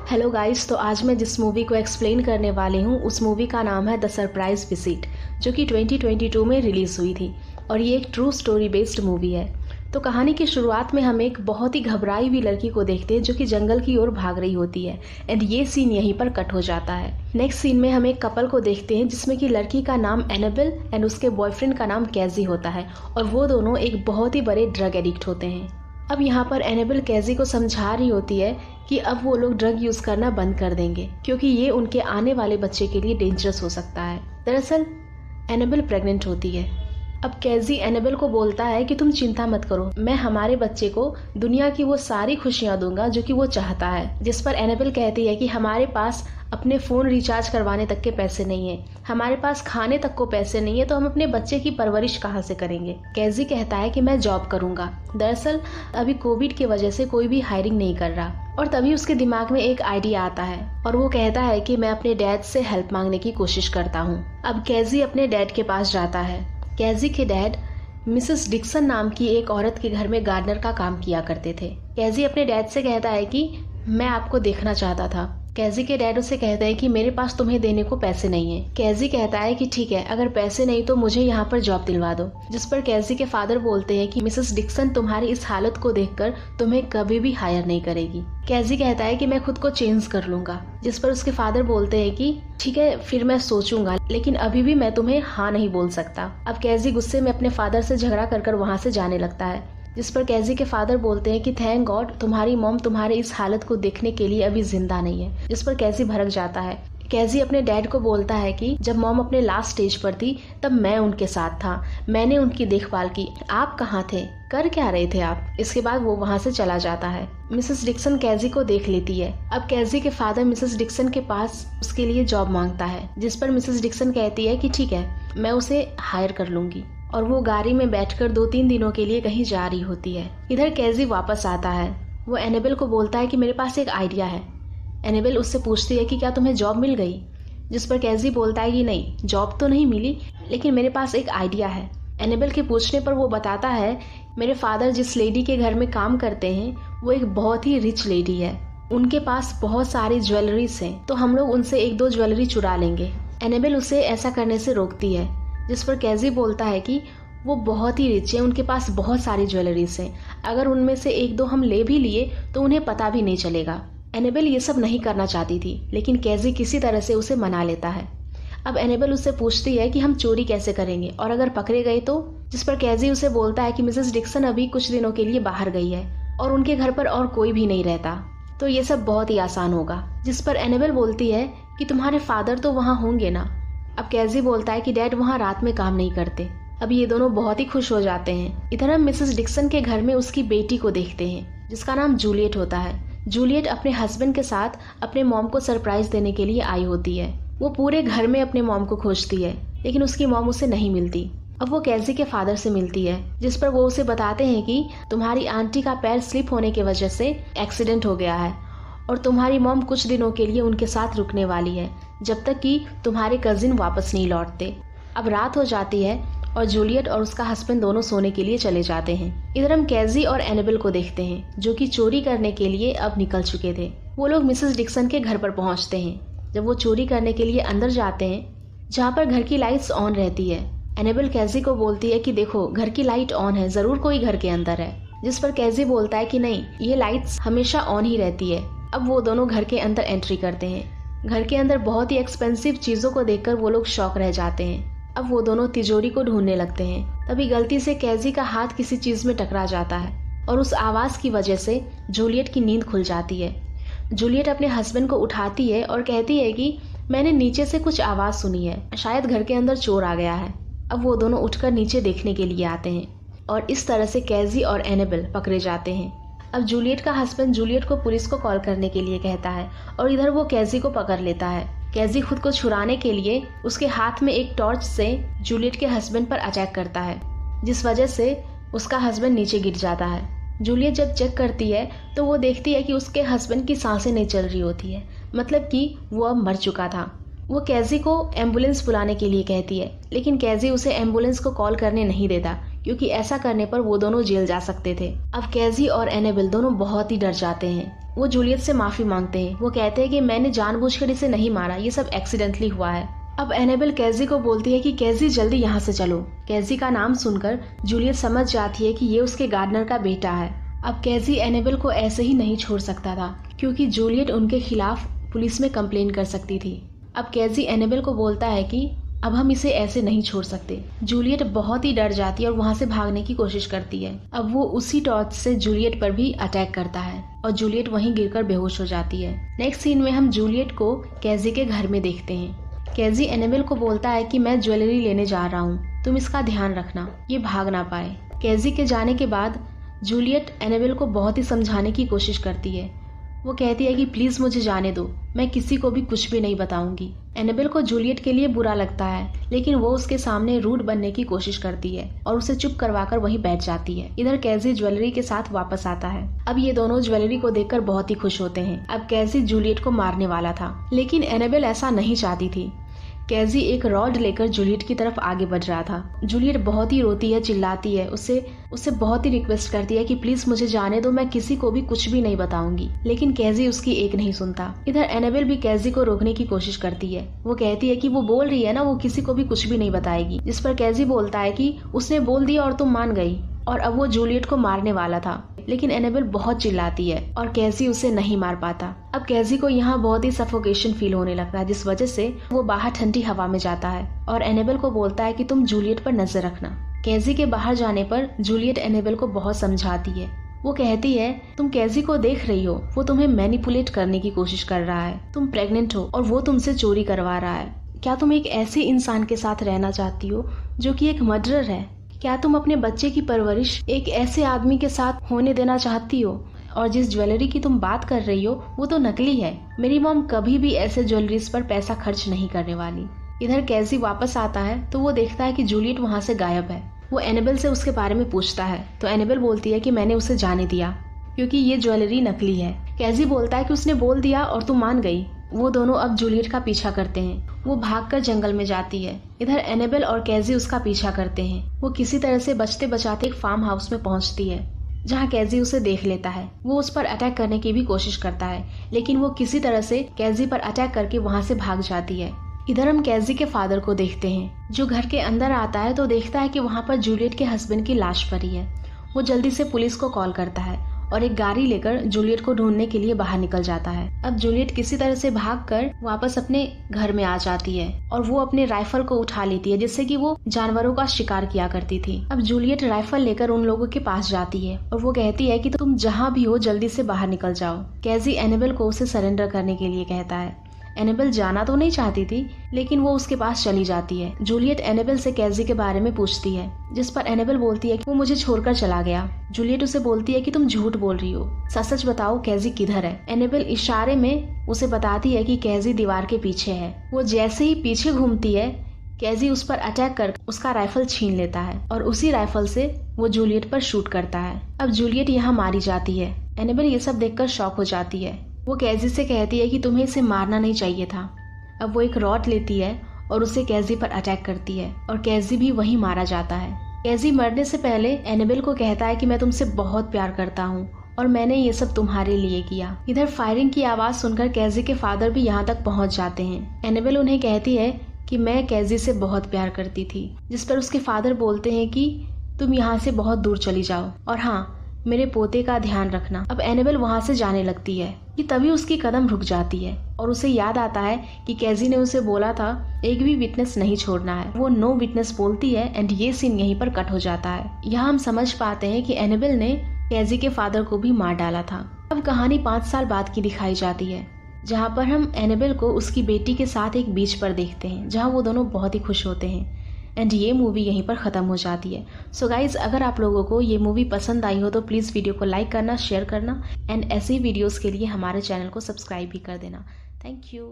Hello guys, तो आज मैं जिस मूवी को एक्सप्लेन करने वाली हूँ उस मूवी का नाम है द सरप्राइज विजिट, जो कि 2022 में रिलीज़ हुई थी और ये एक ट्रू स्टोरी बेस्ड मूवी है। तो कहानी की शुरुआत में हम एक बहुत ही घबराई हुई लड़की को देखते हैं जो कि जंगल की ओर भाग रही होती है एंड ये सीन यहीं पर कट हो जाता है। नेक्स्ट सीन में हम एक कपल को देखते हैं जिसमें कि लड़की का नाम एनाबेल एंड उसके बॉयफ्रेंड का नाम कैजी होता है और वो दोनों एक बहुत ही बड़े ड्रग एडिक्ट होते हैं। अब यहाँ पर एनाबेल कैजी को समझा रही होती है कि अब वो लोग ड्रग यूज करना बंद कर देंगे क्योंकि ये उनके आने वाले बच्चे के लिए डेंजरस हो सकता है। दरअसल एनाबेल प्रेग्नेंट होती है। अब कैजी एनाबेल को बोलता है कि तुम चिंता मत करो, मैं हमारे बच्चे को दुनिया की वो सारी खुशियां दूंगा जो कि वो चाहता है। जिस पर एनाबेल कहती है कि हमारे पास अपने फ़ोन रिचार्ज करवाने तक के पैसे नहीं है, हमारे पास खाने तक को पैसे नहीं है, तो हम अपने बच्चे की परवरिश कहाँ से करेंगे। कैजी कहता है कि मैं जॉब करूंगा। दरअसल अभी कोविड की वजह से कोई भी हायरिंग नहीं कर रहा और तभी उसके दिमाग में एक आइडिया आता है और वो कहता है कि मैं अपने डैड से हेल्प मांगने की कोशिश करता हूँ। अब कैजी अपने डैड के पास जाता है। कैजी के डैड मिसेस डिक्सन नाम की एक औरत के घर में गार्डनर का काम किया करते थे। कैजी अपने डैड से कहता है कि मैं आपको देखना चाहता था। कैजी के डैड उसे कहते हैं कि मेरे पास तुम्हें देने को पैसे नहीं है। कैजी कहता है कि ठीक है, अगर पैसे नहीं तो मुझे यहाँ पर जॉब दिलवा दो। जिस पर कैजी के फादर बोलते हैं कि मिसेस डिक्सन तुम्हारी इस हालत को देखकर तुम्हें कभी भी हायर नहीं करेगी। कैजी कहता है कि मैं खुद को चेंज कर लूंगा। जिस पर उसके फादर बोलते हैं कि ठीक है, फिर मैं सोचूंगा, लेकिन अभी भी मैं तुम्हें हाँ नहीं बोल सकता। अब कैजी गुस्से में अपने फादर से झगड़ा कर वहाँ से जाने लगता है। जिस पर कैजी के फादर बोलते हैं कि थैंक गॉड तुम्हारी मॉम तुम्हारे इस हालत को देखने के लिए अभी जिंदा नहीं है। जिस पर कैजी भड़क जाता है। कैजी अपने डैड को बोलता है कि जब मॉम अपने लास्ट स्टेज पर थी तब मैं उनके साथ था, मैंने उनकी देखभाल की, आप कहाँ थे, कर क्या रहे थे आप। इसके बाद वो वहाँ से चला जाता है। मिसेस डिक्सन कैजी को देख लेती है। अब कैजी के फादर मिसेस डिक्सन के पास उसके लिए जॉब मांगता है। जिस पर मिसेस डिक्सन कहती है कि ठीक है, मैं उसे हायर कर लूंगी और वो गाड़ी में बैठकर 2-3 दिनों के लिए कहीं जा रही होती है। इधर कैजी वापस आता है। वो एनाबेल को बोलता है कि मेरे पास एक आइडिया है। एनाबेल उससे पूछती है कि क्या तुम्हें जॉब मिल गई। जिस पर कैजी बोलता है कि नहीं, जॉब तो नहीं मिली, लेकिन मेरे पास एक आइडिया है। एनाबेल के पूछने पर वो बताता है मेरे फादर जिस लेडी के घर में काम करते हैं वो एक बहुत ही रिच लेडी है, उनके पास बहुत सारी ज्वेलरीज हैं, तो हम लोग उनसे 1-2 ज्वेलरी चुरा लेंगे। एनाबेल उसे ऐसा करने से रोकती है। जिस पर कैजी बोलता है कि वो बहुत ही रिच है, उनके पास बहुत सारी ज्वेलरीज हैं, अगर उनमें से 1-2 हम ले भी लिए तो उन्हें पता भी नहीं चलेगा। एनाबेल ये सब नहीं करना चाहती थी, लेकिन कैजी किसी तरह से उसे मना लेता है। अब एनाबेल उससे पूछती है कि हम चोरी कैसे करेंगे और अगर पकड़े गए तो। जिस पर कैजी उसे बोलता है कि मिसेस डिक्सन अभी कुछ दिनों के लिए बाहर गई है और उनके घर पर और कोई भी नहीं रहता, तो ये सब बहुत ही आसान होगा। जिस पर एनाबेल बोलती है कि तुम्हारे फादर तो वहाँ होंगे ना। अब कैजी बोलता है कि डैड वहाँ रात में काम नहीं करते। अब ये दोनों बहुत ही खुश हो जाते हैं। इधर हम मिसेस डिक्सन के घर में उसकी बेटी को देखते हैं जिसका नाम जूलियट होता है। जूलियट अपने हस्बैंड के साथ अपने मॉम को सरप्राइज देने के लिए आई होती है। वो पूरे घर में अपने मॉम को खोजती है लेकिन उसकी मॉम उसे नहीं मिलती। अब वो कैजी के फादर से मिलती है जिस पर वो उसे बताते हैं कि तुम्हारी आंटी का पैर स्लिप होने की वजह से एक्सीडेंट हो गया है और तुम्हारी मॉम कुछ दिनों के लिए उनके साथ रुकने वाली है जब तक कि तुम्हारे कजिन वापस नहीं लौटते। अब रात हो जाती है और जूलियट और उसका हस्बैंड दोनों सोने के लिए चले जाते हैं। इधर हम कैजी और एनाबेल को देखते हैं जो कि चोरी करने के लिए अब निकल चुके थे। वो लोग मिसेस डिक्सन के घर पर पहुंचते हैं। जब वो चोरी करने के लिए अंदर जाते हैं जहाँ पर घर की लाइट्स ऑन रहती है, एनाबेल कैजी को बोलती है कि देखो घर की लाइट ऑन है, जरूर कोई घर के अंदर है। जिस पर कैजी बोलता है कि नहीं, ये लाइट्स हमेशा ऑन ही रहती है। अब वो दोनों घर के अंदर एंट्री करते हैं। घर के अंदर बहुत ही एक्सपेंसिव चीजों को देखकर वो लोग शॉक रह जाते हैं। अब वो दोनों तिजोरी को ढूंढने लगते हैं। तभी गलती से कैजी का हाथ किसी चीज में टकरा जाता है और उस आवाज की वजह से जूलियट की नींद खुल जाती है। जूलियट अपने हस्बैंड को उठाती है और कहती है कि मैंने नीचे से कुछ आवाज सुनी है, शायद घर के अंदर चोर आ गया है। अब वो दोनों उठकर नीचे देखने के लिए आते हैं और इस तरह से कैजी और एनाबेल पकड़े जाते हैं। अब जूलियट का हस्बैंड जूलियट को पुलिस को कॉल करने के लिए कहता है और इधर वो कैजी को पकड़ लेता है। कैजी खुद को छुड़ाने के लिए उसके हाथ में एक टॉर्च से जूलियट के हस्बैंड पर अटैक करता है जिस वजह से उसका हस्बैंड नीचे गिर जाता है। जूलियट जब चेक करती है तो वो देखती है कि उसके हस्बैंड की सांसें नहीं चल रही होती है, मतलब कि वो अब मर चुका था। वो कैजी को एम्बुलेंस बुलाने के लिए कहती है लेकिन कैजी उसे एम्बुलेंस को कॉल करने नहीं देता क्योंकि ऐसा करने पर वो दोनों जेल जा सकते थे। अब कैजी और एनेबल दोनों बहुत ही डर जाते हैं। वो जूलियट से माफी मांगते हैं। वो कहते हैं कि मैंने जानबूझकर इसे नहीं मारा, ये सब एक्सीडेंटली हुआ है। अब एनेबल कैजी को बोलती है कि कैजी जल्दी यहाँ से चलो। कैजी का नाम सुनकर जूलियट समझ जाती है कि ये उसके गार्डनर का बेटा है। अब कैजी एनेबल को ऐसे ही नहीं छोड़ सकता था, क्योंकि जूलियट उनके खिलाफ पुलिस में कंप्लेन कर सकती थी। अब कैजी एनेबल को बोलता है कि अब हम इसे ऐसे नहीं छोड़ सकते। जूलियट बहुत ही डर जाती है और वहाँ से भागने की कोशिश करती है। अब वो उसी टॉर्च से जूलियट पर भी अटैक करता है और जूलियट वहीं गिरकर बेहोश हो जाती है। नेक्स्ट सीन में हम जूलियट को कैजी के घर में देखते हैं। कैजी एनेबल को बोलता है कि मैं ज्वेलरी लेने जा रहा हूँ, तुम इसका ध्यान रखना, ये भाग ना पाए। कैजी के जाने के बाद जूलियट एनेबल को बहुत ही समझाने की कोशिश करती है। वो कहती है कि प्लीज मुझे जाने दो, मैं किसी को भी कुछ भी नहीं बताऊंगी। एनेबल को जूलियट के लिए बुरा लगता है, लेकिन वो उसके सामने रूड बनने की कोशिश करती है और उसे चुप करवाकर वहीं बैठ जाती है। इधर कैजी ज्वेलरी के साथ वापस आता है। अब ये दोनों ज्वेलरी को देखकर बहुत ही खुश होते हैं। अब कैजी जूलियट को मारने वाला था, लेकिन एनेबल ऐसा नहीं चाहती थी। कैजी एक रॉड लेकर जूलियट की तरफ आगे बढ़ रहा था। जूलियट बहुत ही रोती है, चिल्लाती है, उससे बहुत ही रिक्वेस्ट करती है कि प्लीज मुझे जाने दो, मैं किसी को भी कुछ भी नहीं बताऊंगी। लेकिन कैजी उसकी एक नहीं सुनता। इधर एनेबल भी कैजी को रोकने की कोशिश करती है। वो कहती है कि वो बोल रही है ना, वो किसी को भी कुछ भी नहीं बताएगी। जिस पर कैजी बोलता है कि उसने बोल दिया और तुम मान गई, और अब वो जूलियट को मारने वाला था। लेकिन एनेबल बहुत चिल्लाती है और कैजी उसे नहीं मार पाता। अब कैजी को यहाँ बहुत ही सफोकेशन फील होने लगता है, जिस वजह से वो बाहर ठंडी हवा में जाता है और एनेबल को बोलता है कि तुम जूलियट पर नजर रखना। कैजी के बाहर जाने पर जूलियट एनेबल को बहुत समझाती है। वो कहती है तुम कैजी को देख रही हो, वो तुम्हें मैनिपुलेट करने की कोशिश कर रहा है। तुम प्रेग्नेंट हो और वो तुमसे चोरी करवा रहा है। क्या तुम एक ऐसे इंसान के साथ रहना चाहती हो जो कि एक मर्डरर है? क्या तुम अपने बच्चे की परवरिश एक ऐसे आदमी के साथ होने देना चाहती हो? और जिस ज्वेलरी की तुम बात कर रही हो वो तो नकली है। मेरी मॉम कभी भी ऐसे ज्वेलरीज पर पैसा खर्च नहीं करने वाली। इधर कैजी वापस आता है तो वो देखता है कि जूलियट वहाँ से गायब है। वो एनेबल से उसके बारे में पूछता है तो एनेबल बोलती है कि मैंने उसे जाने दिया क्योंकि ये ज्वेलरी नकली है। कैजी बोलता है कि उसने बोल दिया और तू मान गई। वो दोनों अब जूलियट का पीछा करते हैं। वो भागकर जंगल में जाती है। इधर एनेबल और कैजी उसका पीछा करते हैं। वो किसी तरह से बचते बचाते एक फार्म हाउस में पहुंचती है, जहां कैजी उसे देख लेता है। वो उस पर अटैक करने की भी कोशिश करता है, लेकिन वो किसी तरह से कैजी पर अटैक करके वहां से भाग जाती है। इधर हम कैजी के फादर को देखते हैं, जो घर के अंदर आता है तो देखता है कि वहाँ पर जूलियट के हस्बैंड की लाश पड़ी है। वो जल्दी से पुलिस को कॉल करता है और एक गाड़ी लेकर जूलियट को ढूंढने के लिए बाहर निकल जाता है। अब जूलियट किसी तरह से भागकर वापस अपने घर में आ जाती है और वो अपने राइफल को उठा लेती है, जिससे कि वो जानवरों का शिकार किया करती थी। अब जूलियट राइफल लेकर उन लोगों के पास जाती है और वो कहती है कि तुम जहाँ भी हो जल्दी से बाहर निकल जाओ। कैजी एनेबल को उसे सरेंडर करने के लिए कहता है। एनेबल जाना तो नहीं चाहती थी, लेकिन वो उसके पास चली जाती है। जूलियट एनेबल से कैजी के बारे में पूछती है, जिस पर एनेबल बोलती है कि वो मुझे छोड़कर चला गया। जूलियट उसे बोलती है कि तुम झूठ बोल रही हो, सच सच बताओ कैजी किधर है। एनेबल इशारे में उसे बताती है कि कैजी दीवार के पीछे है। वो जैसे ही पीछे घूमती है, कैजी उस पर अटैक कर उसका राइफल छीन लेता है और उसी राइफल से वो जूलियट पर शूट करता है। अब जूलियट यहाँ मारी जाती है। एनेबल ये सब देखकर शॉक हो जाती है। वो कैजी से कहती है कि तुम्हें इसे मारना नहीं चाहिए था। अब वो एक रॉड लेती है और उसे कैजी पर अटैक करती है और कैजी भी वहीं मारा जाता है। कैजी मरने से पहले एनेबल को कहता है कि मैं तुमसे बहुत प्यार करता हूँ और मैंने ये सब तुम्हारे लिए किया। इधर फायरिंग की आवाज सुनकर कैजी के फादर भी यहाँ तक पहुँच जाते हैं। एनेबल उन्हें कहती है कि मैं कैजी से बहुत प्यार करती थी, जिस पर उसके फादर बोलते हैं कि तुम यहाँ से बहुत दूर चली जाओ और हाँ, मेरे पोते का ध्यान रखना। अब एनेबल वहाँ से जाने लगती है कि तभी उसकी कदम रुक जाती है और उसे याद आता है कि कैजी ने उसे बोला था एक भी विटनेस नहीं छोड़ना है। वो नो विटनेस बोलती है एंड ये सीन यहीं पर कट हो जाता है। यहाँ हम समझ पाते हैं कि एनेबल ने कैजी के फादर को भी मार डाला था। अब कहानी 5 साल बाद की दिखाई जाती है, जहाँ पर हम एनेबल को उसकी बेटी के साथ एक बीच पर देखते हैं, जहाँ वो दोनों बहुत ही खुश होते हैं। एंड ये मूवी यहीं पर ख़त्म हो जाती है। सो गाइज, अगर आप लोगों को ये मूवी पसंद आई हो तो प्लीज़ वीडियो को लाइक करना, शेयर करना एंड ऐसे ही वीडियोस के लिए हमारे चैनल को सब्सक्राइब भी कर देना। Thank you.